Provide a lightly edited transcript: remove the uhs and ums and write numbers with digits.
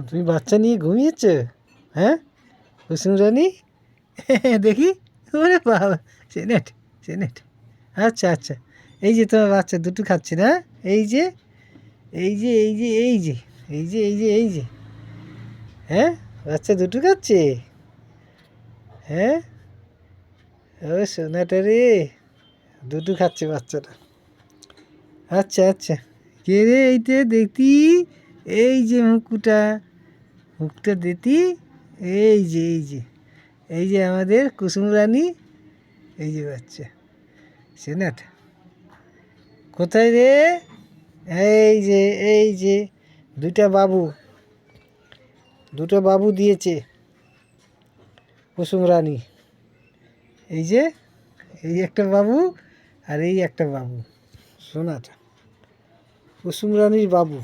তুমি বাচ্চা নিয়ে ঘুমিয়েছ? হ্যাঁ কুসুম রানী? দেখি। ওরে বাবা, সেনেট সেনেট। আচ্ছা আচ্ছা, এই যে তোমার বাচ্চা দুটো খাচ্ছে না? এই যে এই যে এই যে এই যে এই যে এই যে এই যে, হ্যাঁ বাচ্চা দুটো খাচ্ছে। হ্যাঁ, ও সোনাটা রে, দুটো খাচ্ছে বাচ্চাটা। আচ্ছা আচ্ছা, কে রে এইটা দেখতি? এই যে মুকুটা, মুখটা দেখতি? এই যে এই যে এই যে আমাদের কুসুম রানী, এই যে বাচ্চা সেনাট। কোথায় রে? এই যে এই যে দুটা বাবু, দুটো বাবু দিয়েছে কুসুম রানী। এই যে এই একটা বাবু, আর এই একটা বাবু, সোনাটা কুসুম রানীর বাবু।